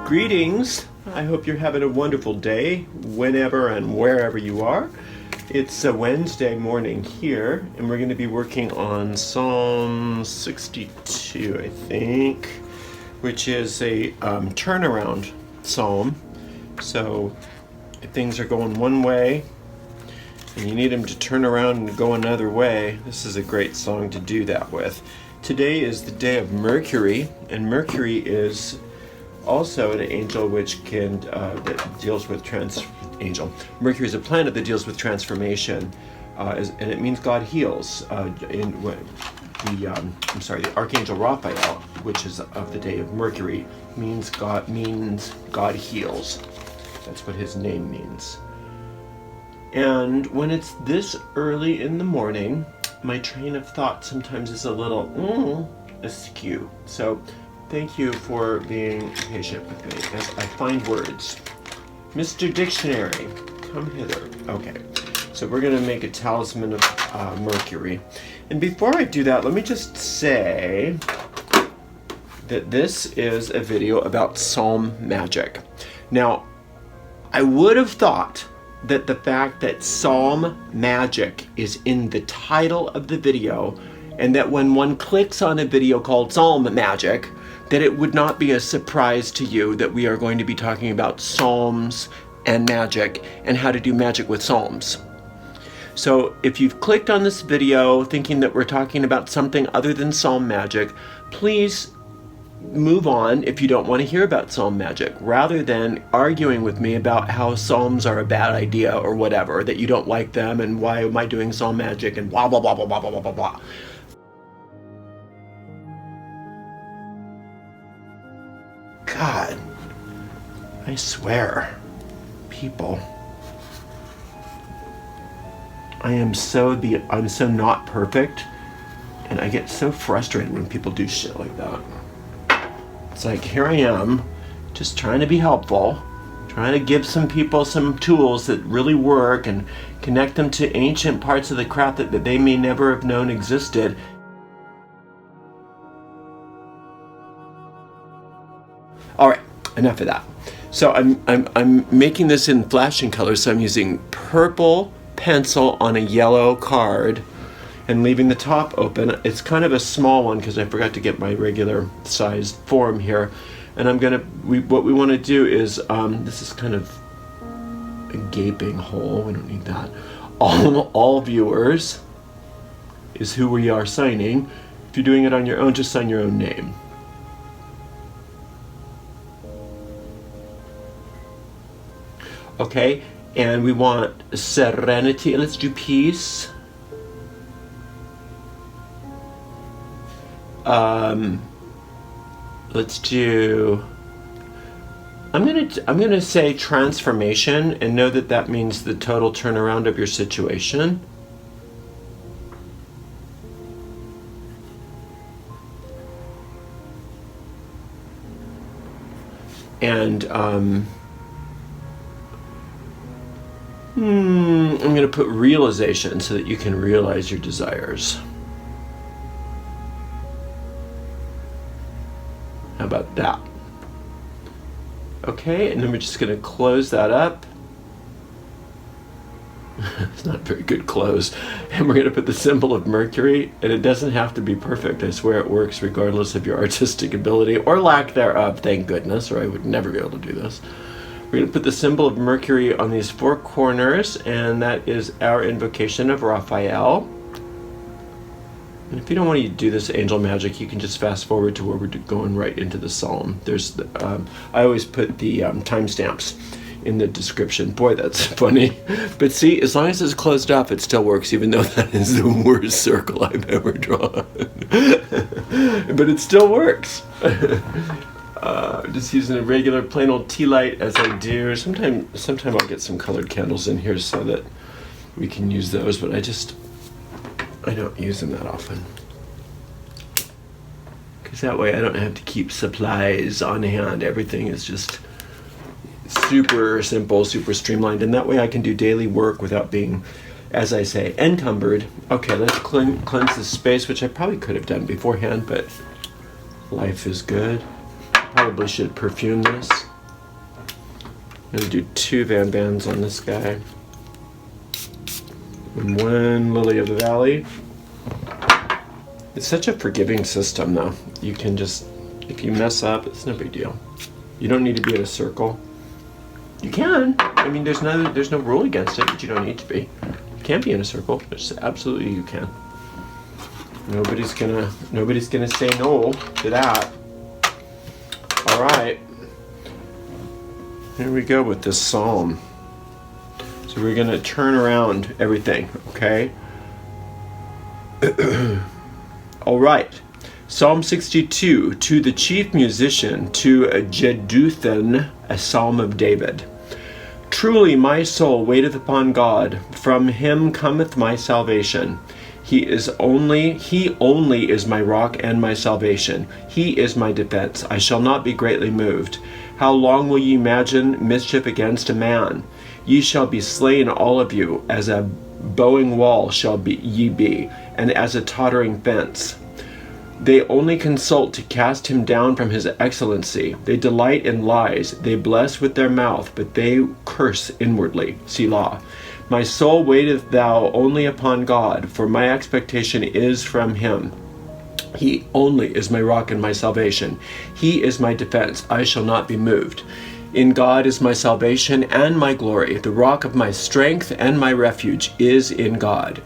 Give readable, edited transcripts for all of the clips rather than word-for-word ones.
Greetings. I hope you're having a wonderful day whenever and wherever you are. It's a Wednesday morning here, and we're going to be working on Psalm 62, I think, which is a turnaround psalm. So if things are going one way and you need them to turn around and go another way, this is a great song to do that with. Today is the day of Mercury, and Mercury is also an angel which can that deals with Mercury is a planet that deals with transformation, and it means God heals. The Archangel Raphael, which is of the day of Mercury, means God heals. That's what his name means. And when it's this early in the morning, my train of thought sometimes is a little askew. So thank you for being patient with me as I find words. Mr. Dictionary, come hither. Okay, so we're going to make a talisman of Mercury. And before I do that, let me just say that this is a video about psalm magic. Now, I would have thought that the fact that psalm magic is in the title of the video, and that when one clicks on a video called Psalm Magic, that it would not be a surprise to you that we are going to be talking about psalms and magic and how to do magic with psalms. So if you've clicked on this video thinking that we're talking about something other than psalm magic, please move on if you don't want to hear about psalm magic, rather than arguing with me about how psalms are a bad idea or whatever, that you don't like them and why am I doing psalm magic and blah, blah, blah, blah, blah, blah, blah, blah. God, I swear, people, I'm so not perfect, and I get so frustrated when people do shit like that. It's like, here I am, just trying to be helpful, trying to give some people some tools that really work and connect them to ancient parts of the crap that they may never have known existed. All right, enough of that. So I'm making this in flashing colors, so I'm using purple pencil on a yellow card and leaving the top open. It's kind of a small one because I forgot to get my regular sized form here. And what we want to do is, this is kind of a gaping hole, we don't need that. All viewers is who we are signing. If you're doing it on your own, just sign your own name. Okay, and we want serenity. Let's do peace. Let's do. I'm gonna say transformation, and know that that means the total turnaround of your situation. And I'm going to put realization so that you can realize your desires. How about that? Okay, and then we're just going to close that up. It's not a very good close. And we're going to put the symbol of Mercury, and it doesn't have to be perfect. I swear it works regardless of your artistic ability or lack thereof, thank goodness, or I would never be able to do this. We're going to put the symbol of Mercury on these four corners, and that is our invocation of Raphael. And if you don't want to do this angel magic, you can just fast forward to where we're going right into the psalm. There's I always put the timestamps in the description. Boy, that's funny. But see, as long as it's closed off, it still works, even though that is the worst circle I've ever drawn. But it still works. Just using a regular plain old tea light as I do. Sometime I'll get some colored candles in here so that we can use those, but I don't use them that often. Because that way I don't have to keep supplies on hand. Everything is just super simple, super streamlined, and that way I can do daily work without being, as I say, encumbered. Okay, let's cleanse this space, which I probably could have done beforehand, but life is good. Probably should perfume this. I'm going to do 2 Van Bans on this guy. And 1 Lily of the Valley. It's such a forgiving system, though. You can just, if you mess up, it's no big deal. You don't need to be in a circle. You can. I mean, there's no rule against it, but you don't need to be. You can be in a circle. Just absolutely, you can. Nobody's gonna say no to that. All right. Here we go with this psalm. So we're gonna turn around everything, okay? All right. Psalm 62, to the chief musician, to Jeduthun, a psalm of David. Truly my soul waiteth upon God, from him cometh my salvation. He only is my rock and my salvation. He is my defense. I shall not be greatly moved. How long will ye imagine mischief against a man? Ye shall be slain all of you, as a bowing wall ye be, and as a tottering fence. They only consult to cast him down from his excellency. They delight in lies. They bless with their mouth, but they curse inwardly. Selah. My soul waiteth thou only upon God, for my expectation is from him. He only is my rock and my salvation. He is my defense. I shall not be moved. In God is my salvation and my glory. The rock of my strength and my refuge is in God.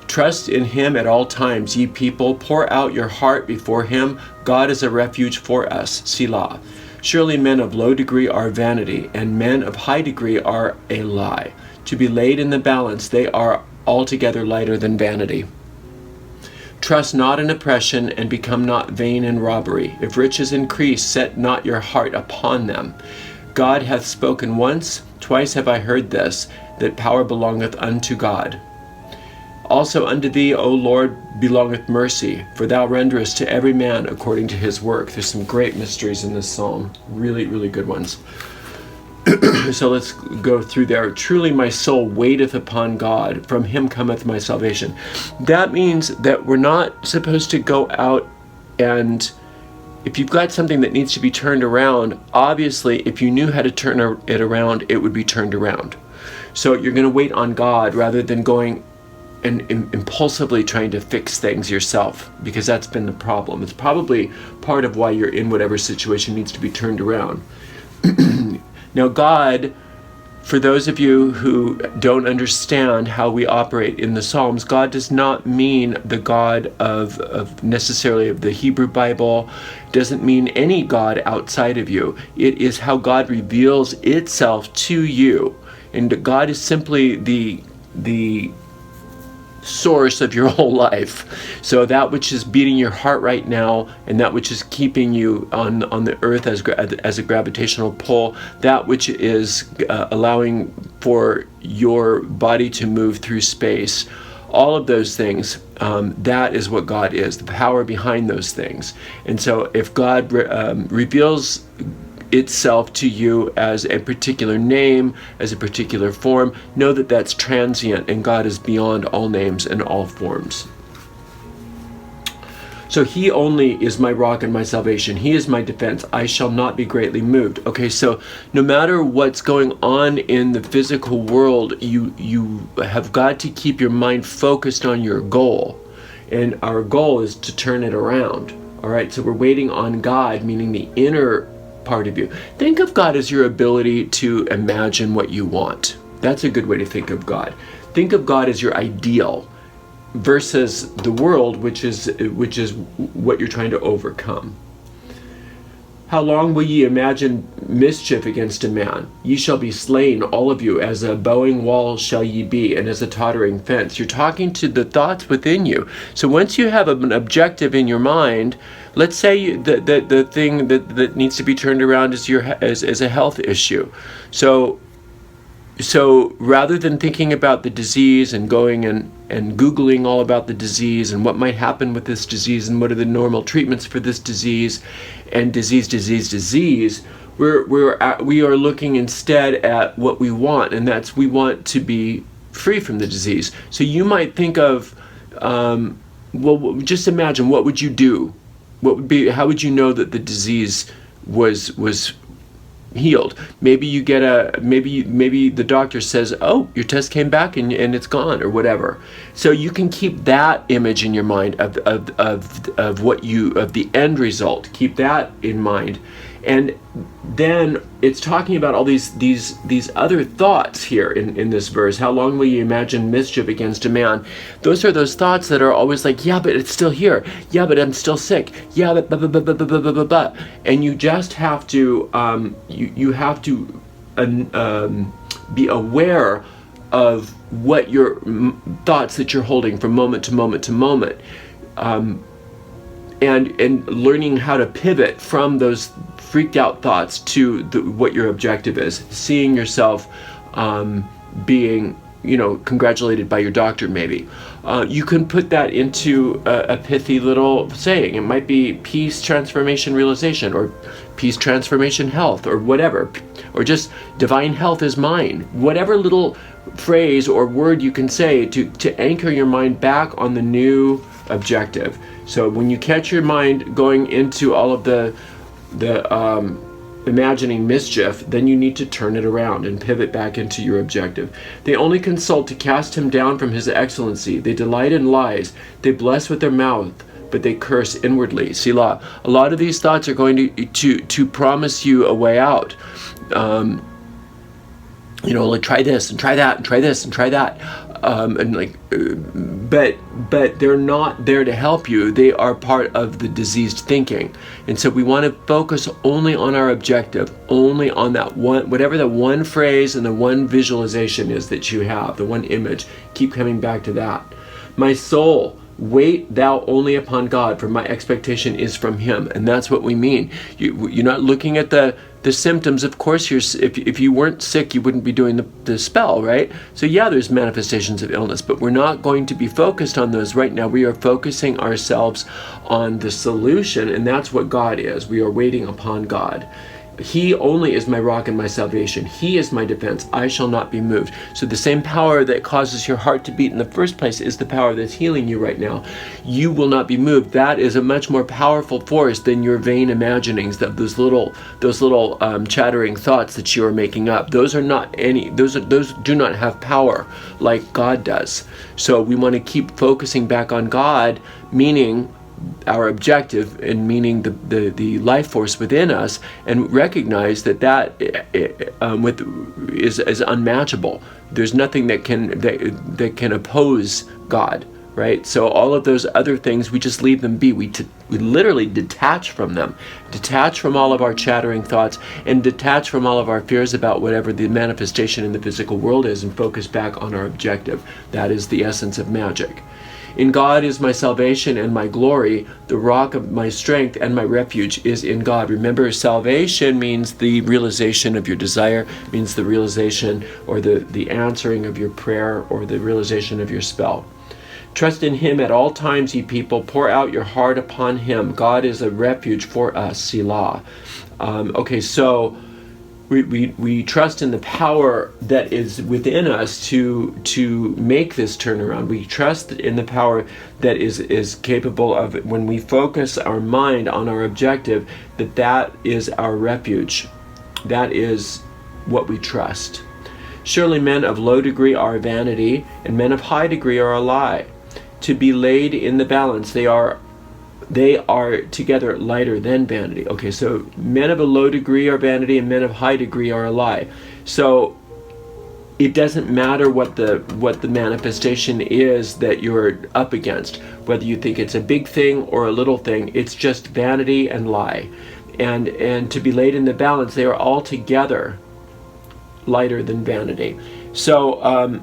Trust in him at all times, ye people. Pour out your heart before him. God is a refuge for us. Selah. Surely men of low degree are vanity, and men of high degree are a lie. To be laid in the balance, they are altogether lighter than vanity. Trust not in oppression, and become not vain in robbery. If riches increase, set not your heart upon them. God hath spoken once, twice have I heard this, that power belongeth unto God. Also unto thee, O Lord, belongeth mercy, for thou renderest to every man according to his work. There's some great mysteries in this psalm. Really, really good ones. So let's go through there. Truly my soul waiteth upon God. From him cometh my salvation. That means that we're not supposed to go out and, if you've got something that needs to be turned around, obviously if you knew how to turn it around, it would be turned around. So you're going to wait on God rather than going and impulsively trying to fix things yourself, because that's been the problem. It's probably part of why you're in whatever situation needs to be turned around. Now God, for those of you who don't understand how we operate in the Psalms, God does not mean the God of necessarily of the Hebrew Bible, doesn't mean any God outside of you. It is how God reveals itself to you. And God is simply the source of your whole life. So that which is beating your heart right now, and that which is keeping you on the earth as a gravitational pull, that which is allowing for your body to move through space, all of those things, that is what God is, the power behind those things. And so if God reveals itself to you as a particular name, as a particular form, know that that's transient, and God is beyond all names and all forms. So he only is my rock and my salvation. He is my defense. I shall not be greatly moved. Okay, so no matter what's going on in the physical world, you have got to keep your mind focused on your goal. And our goal is to turn it around. All right, so we're waiting on God, meaning the inner part of you. Think of God as your ability to imagine what you want. That's a good way to think of God. Think of God as your ideal versus the world, which is what you're trying to overcome. How long will ye imagine mischief against a man? Ye shall be slain, all of you, as a bowing wall shall ye be, and as a tottering fence. You're talking to the thoughts within you. So once you have an objective in your mind, let's say the thing that needs to be turned around is a health issue. So rather than thinking about the disease and going and Googling all about the disease and what might happen with this disease and what are the normal treatments for this disease and disease, we are looking instead at what we want, and that's we want to be free from the disease. So you might think of, well, just imagine, what would you do? How would you know that the disease was healed. Maybe you get maybe the doctor says, oh, your test came back and it's gone, or whatever. So you can keep that image in your mind of the end result. Keep that in mind. And then it's talking about all these other thoughts here in this verse. How long will you imagine mischief against a man? Those are those thoughts that are always like, yeah, but it's still here. Yeah, but I'm still sick. Yeah, but blah, blah, blah, blah, blah, blah, blah, blah. And you just have to you have to be aware of what your thoughts that you're holding from moment to moment to moment. And learning how to pivot from those freaked out thoughts to what your objective is. Seeing yourself being, congratulated by your doctor, maybe. You can put that into a pithy little saying. It might be peace, transformation, realization, or peace, transformation, health, or whatever. Or just divine health is mine. Whatever little phrase or word you can say to anchor your mind back on the new objective. So when you catch your mind going into all of the imagining mischief, then you need to turn it around and pivot back into your objective. They only consult to cast him down from his excellency. They delight in lies. They bless with their mouth, but they curse inwardly. Selah. A lot of these thoughts are going to promise you a way out. Like try this and try that and try this and try that. But they're not there to help you. They are part of the diseased thinking. And so we want to focus only on our objective, only on that one, whatever the one phrase and the one visualization is that you have, the one image. Keep coming back to that. My soul, wait thou only upon God, for my expectation is from him. And that's what we mean. You're not looking at the symptoms. Of course, if you weren't sick, you wouldn't be doing the spell, right? So yeah, there's manifestations of illness, but we're not going to be focused on those right now. We are focusing ourselves on the solution, and that's what God is. We are waiting upon God. He only is my rock and my salvation. He is my defense. I shall not be moved. So the same power that causes your heart to beat in the first place is the power that's healing you right now. You will not be moved. That is a much more powerful force than your vain imaginings, of those little chattering thoughts that you are making up. Those are not those do not have power like God does. So we want to keep focusing back on God, meaning our objective, and meaning the life force within us, and recognize that is unmatchable. There's nothing that can oppose God, right? So all of those other things, we just leave them be. We literally detach from them, detach from all of our chattering thoughts, and detach from all of our fears about whatever the manifestation in the physical world is, and focus back on our objective. That is the essence of magic. In God is my salvation and my glory. The rock of my strength and my refuge is in God. Remember, salvation means the realization of your desire, means the realization or the answering of your prayer, or the realization of your spell. Trust in him at all times, ye people. Pour out your heart upon him. God is a refuge for us. Selah. So we trust in the power that is within us to make this turnaround. We trust in the power that is capable of, when we focus our mind on our objective, that is our refuge. That is what we trust. Surely men of low degree are vanity, and men of high degree are a lie. To be laid in the balance, they are together lighter than vanity. Okay, so men of a low degree are vanity, and men of high degree are a lie. So it doesn't matter what the manifestation is that you're up against, whether you think it's a big thing or a little thing. It's just vanity and lie. And to be laid in the balance, they are all together lighter than vanity. So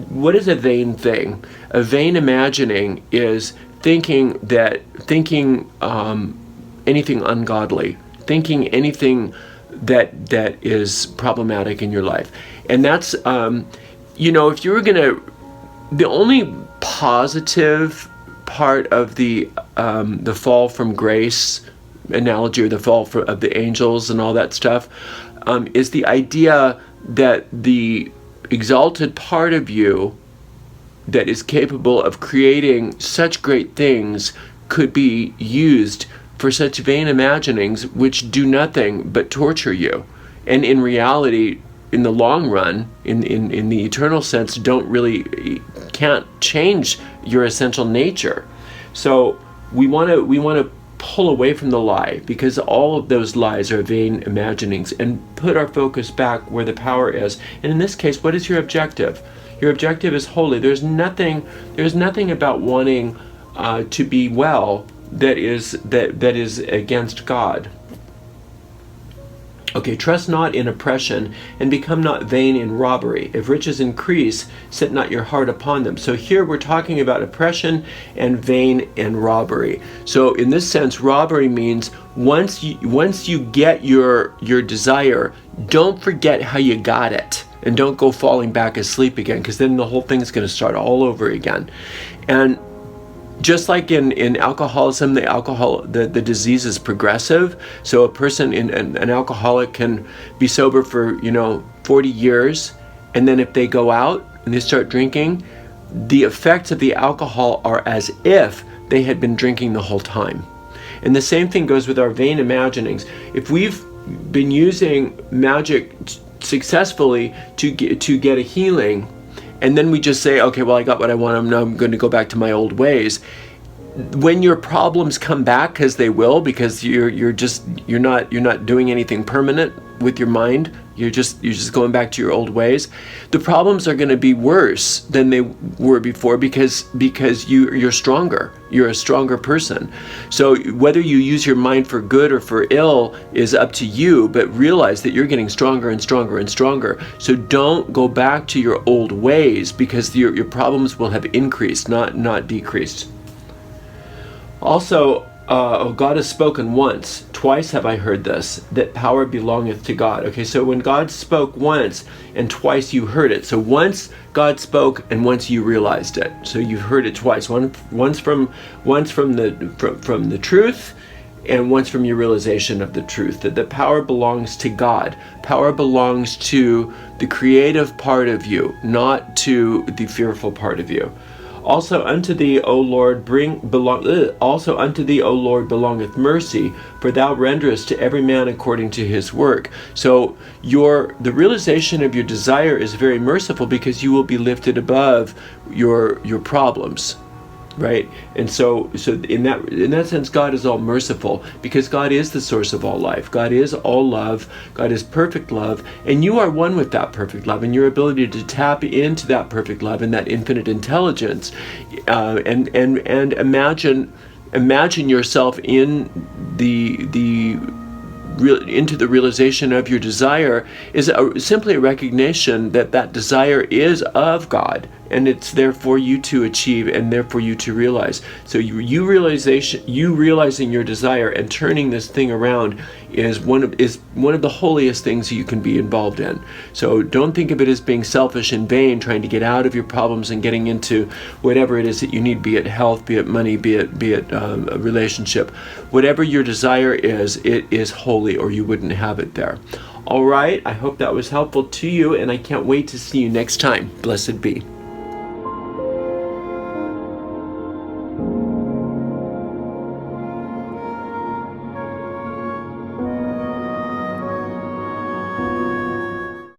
what is a vain thing? A vain imagining is thinking anything ungodly, thinking anything that is problematic in your life. And that's if you were gonna, the only positive part of the fall from grace analogy, or the fall of the angels and all that stuff, is the idea that the exalted part of you that is capable of creating such great things could be used for such vain imaginings which do nothing but torture you, and in reality, in the long run, in the eternal sense, can't change your essential nature. So we want to pull away from the lie, because all of those lies are vain imaginings, and put our focus back where the power is. And in this case, what is your objective? Your objective is holy. There's nothing about wanting to be well that is against God. Okay, trust not in oppression, and become not vain in robbery. If riches increase, set not your heart upon them. So here we're talking about oppression and vain and robbery. So in this sense, robbery means once you get your desire, don't forget how you got it. And don't go falling back asleep again, because then the whole thing's going to start all over again. And just like in alcoholism, the disease is progressive. So a person, an alcoholic, can be sober for 40 years, and then if they go out and they start drinking, the effects of the alcohol are as if they had been drinking the whole time. And the same thing goes with our vain imaginings. If we've been using magic successfully to get a healing, and then we just say, okay, well, I got what I want, now I'm going to go back to my old ways. When your problems come back, because they will, because you're not doing anything permanent with your mind, you're just going back to your old ways, the problems are going to be worse than they were before, because you're stronger. You're a stronger person. So whether you use your mind for good or for ill is up to you, but realize that you're getting stronger and stronger and stronger. So don't go back to your old ways, because your problems will have increased, not decreased. Also, God has spoken once. Twice have I heard this, that power belongeth to God. Okay, so when God spoke once and twice you heard it. So once God spoke and once you realized it. So you've heard it twice. Once from the truth, and once from your realization of the truth, that the power belongs to God. Power belongs to the creative part of you, not to the fearful part of you. Also unto thee, O Lord, belongeth mercy, for thou renderest to every man according to his work. So the realization of your desire is very merciful, because you will be lifted above your problems. Right? And so in that sense, God is all merciful, because God is the source of all life. God is all love. God is perfect love, and you are one with that perfect love, and your ability to tap into that perfect love and that infinite intelligence, and imagine yourself into the realization of your desire is simply a recognition that desire is of God, and it's there for you to achieve and there for you to realize. So you realizing your desire and turning this thing around is one of the holiest things you can be involved in. So don't think of it as being selfish and vain, trying to get out of your problems and getting into whatever it is that you need, be it health, be it money, be it a relationship. Whatever your desire is, it is holy, or you wouldn't have it there. All right, I hope that was helpful to you, and I can't wait to see you next time. Blessed be.